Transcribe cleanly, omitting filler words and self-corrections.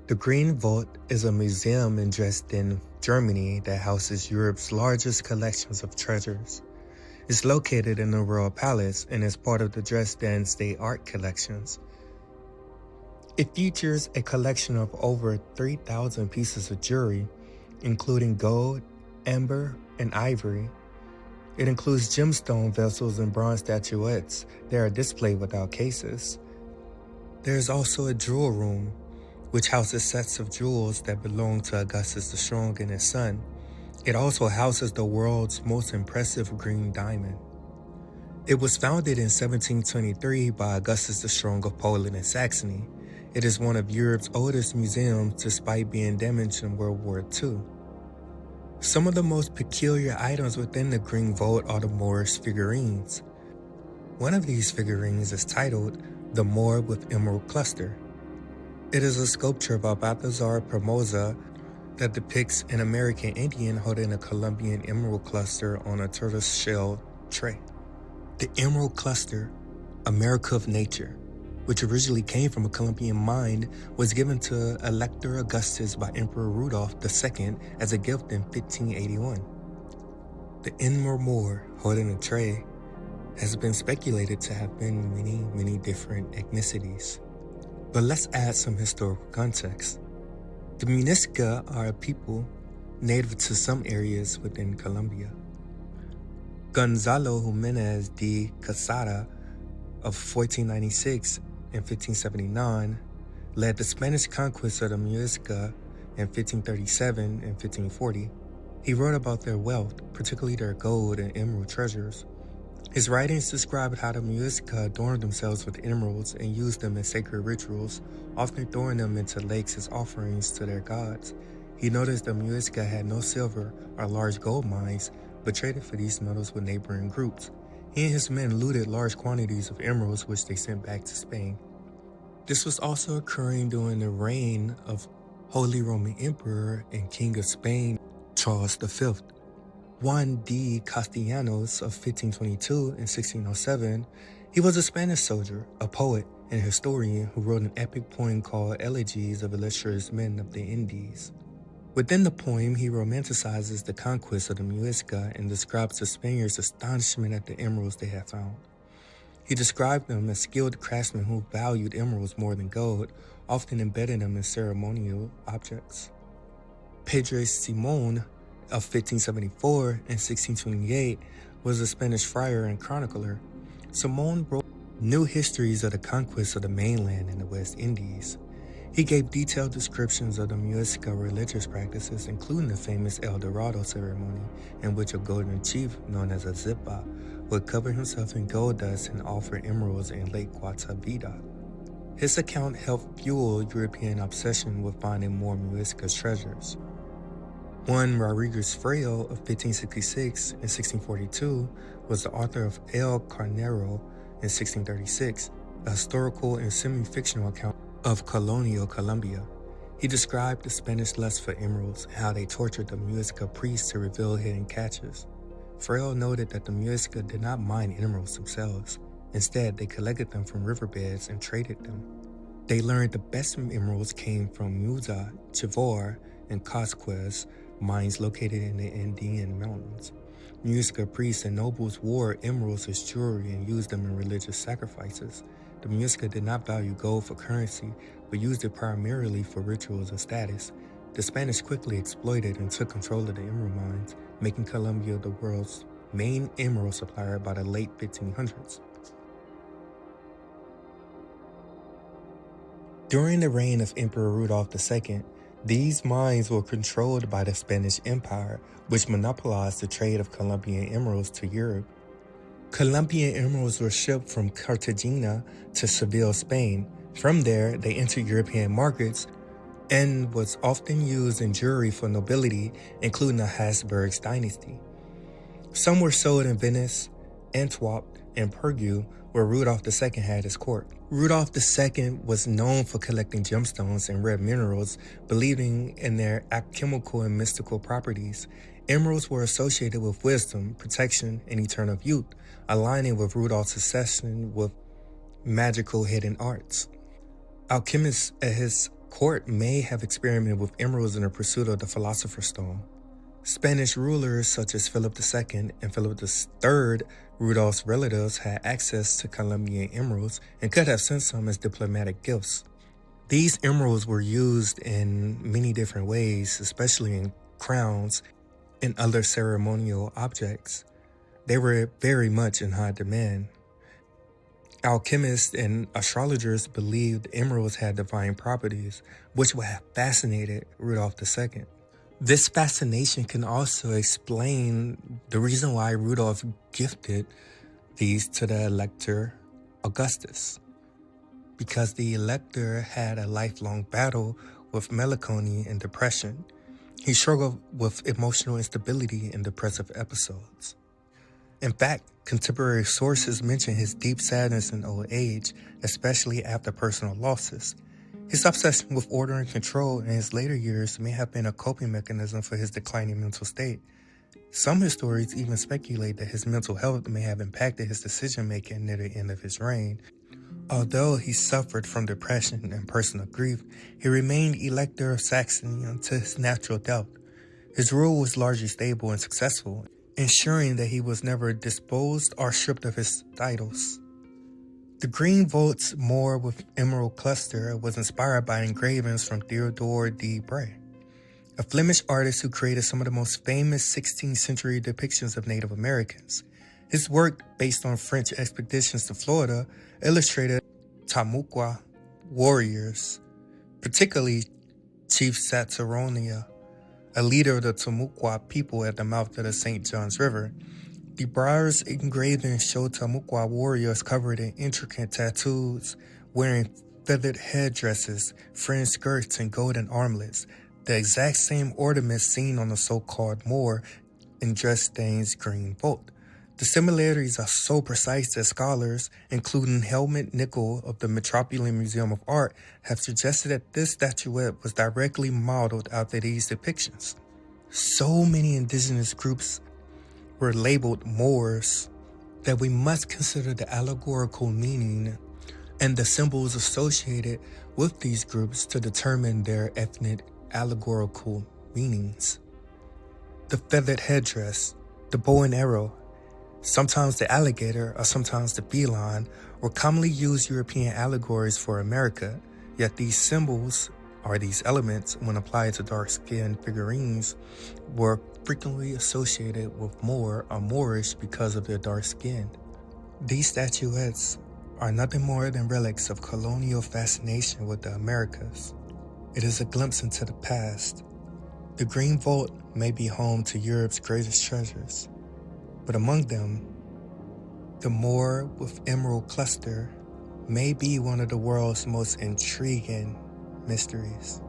The Green Vault is a museum in Dresden, Germany that houses Europe's largest collections of treasures. It's located in the Royal Palace and is part of the Dresden State Art Collections. It features a collection of over 3,000 pieces of jewelry, including gold, amber, and ivory. It includes gemstone vessels and bronze statuettes that are displayed without cases. There is also a jewel room, which houses sets of jewels that belong to Augustus the Strong and his son. It also houses the world's most impressive green diamond. It was founded in 1723 by Augustus the Strong of Poland and Saxony. It is one of Europe's oldest museums despite being damaged in World War II. Some of the most peculiar items within the Green Vault are the Moor's figurines. One of these figurines is titled the Moor with Emerald Cluster. It is a sculpture by Balthazar Permoza that depicts an American Indian holding a Colombian emerald cluster on a tortoiseshell tray. The emerald cluster, a miracle of nature, which originally came from a Colombian mine, was given to Elector Augustus by Emperor Rudolph II as a gift in 1581. The emerald Moor holding a tray has been speculated to have been many different ethnicities. But let's add some historical context. The Muisca are a people native to some areas within Colombia. Gonzalo Jimenez de Quesada of 1496 and 1579 led the Spanish conquest of the Muisca in 1537 and 1540. He wrote about their wealth, particularly their gold and emerald treasures. His writings described how the Muisca adorned themselves with emeralds and used them in sacred rituals, often throwing them into lakes as offerings to their gods. He noticed the Muisca had no silver or large gold mines, but traded for these metals with neighboring groups. He and his men looted large quantities of emeralds, which they sent back to Spain. This was also occurring during the reign of Holy Roman Emperor and King of Spain, Charles V. Juan de Castellanos of 1522 and 1607, he was a Spanish soldier, a poet, and a historian who wrote an epic poem called Elegies of Illustrious Men of the Indies. Within the poem, he romanticizes the conquest of the Muisca and describes the Spaniards' astonishment at the emeralds they had found. He described them as skilled craftsmen who valued emeralds more than gold, often embedding them in ceremonial objects. Pedro Simon of 1574 and 1628 was a Spanish friar and chronicler. Simon wrote new histories of the conquest of the mainland in the West Indies. He gave detailed descriptions of the Muisca religious practices, including the famous El Dorado ceremony, in which a golden chief known as a Zipa would cover himself in gold dust and offer emeralds in Lake Guatavita. His account helped fuel European obsession with finding more Muisca treasures. Juan Rodriguez Fraile of 1566 and 1642 was the author of El Carnero in 1636, a historical and semi-fictional account of colonial Colombia. He described the Spanish lust for emeralds and how they tortured the Muisca priests to reveal hidden catches. Fraile noted that the Muisca did not mine emeralds themselves. Instead, they collected them from riverbeds and traded them. They learned the best emeralds came from Muisca, Chivor, and Conquest, mines located in the Andean mountains. Muisca priests and nobles wore emeralds as jewelry and used them in religious sacrifices. The Muisca did not value gold for currency, but used it primarily for rituals and status. The Spanish quickly exploited and took control of the emerald mines, making Colombia the world's main emerald supplier by the late 1500s. During the reign of Emperor Rudolph II, these mines were controlled by the Spanish Empire, which monopolized the trade of Colombian emeralds to Europe. Colombian emeralds were shipped from Cartagena to Seville, Spain. From there, they entered European markets and was often used in jewelry for nobility, including the Habsburg dynasty. Some were sold in Venice, Antwerp, and Pergue, where Rudolph II had his court. Rudolph II was known for collecting gemstones and rare minerals, believing in their alchemical and mystical properties. Emeralds were associated with wisdom, protection, and eternal youth, aligning with Rudolph's obsession with magical hidden arts. Alchemists at his court may have experimented with emeralds in the pursuit of the Philosopher's Stone. Spanish rulers such as Philip II and Philip III, Rudolph's relatives, had access to Colombian emeralds and could have sent some as diplomatic gifts. These emeralds were used in many different ways, especially in crowns and other ceremonial objects. They were very much in high demand. Alchemists and astrologers believed emeralds had divine properties, which would have fascinated Rudolph II. This fascination can also explain the reason why Rudolph gifted these to the Elector Augustus, because the Elector had a lifelong battle with melancholy and depression. He struggled with emotional instability and depressive episodes. In fact, contemporary sources mention his deep sadness in old age, especially after personal losses. His obsession with order and control in his later years may have been a coping mechanism for his declining mental state. Some historians even speculate that his mental health may have impacted his decision-making near the end of his reign. Although he suffered from depression and personal grief, he remained Elector of Saxony until his natural death. His rule was largely stable and successful, ensuring that he was never disposed or stripped of his titles. The green vault's Moor with emerald cluster was inspired by engravings from Theodore de Bray, a Flemish artist who created some of the most famous 16th century depictions of Native Americans. His work, based on French expeditions to Florida, illustrated Timucua warriors, particularly Chief Saturonia, a leader of the Timucua people at the mouth of the St. Johns River. De Bray's engravings show Timucua warriors covered in intricate tattoos, wearing feathered headdresses, fringed skirts, and golden armlets, the exact same ornaments seen on the so-called Moor in Dresden's Green Vault. The similarities are so precise that scholars, including Helmut Nickel of the Metropolitan Museum of Art, have suggested that this statuette was directly modeled after these depictions. So many indigenous groups were labeled Moors that we must consider the allegorical meaning and the symbols associated with these groups to determine their ethnic allegorical meanings. The feathered headdress, the bow and arrow, sometimes the alligator or sometimes the feline, were commonly used European allegories for America, yet these symbols, or these elements, when applied to dark-skinned figurines, were frequently associated with Moor or Moorish because of their dark skin. These statuettes are nothing more than relics of colonial fascination with the Americas. It is a glimpse into the past. The Green Vault may be home to Europe's greatest treasures, but among them, the Moor with emerald cluster may be one of the world's most intriguing mysteries.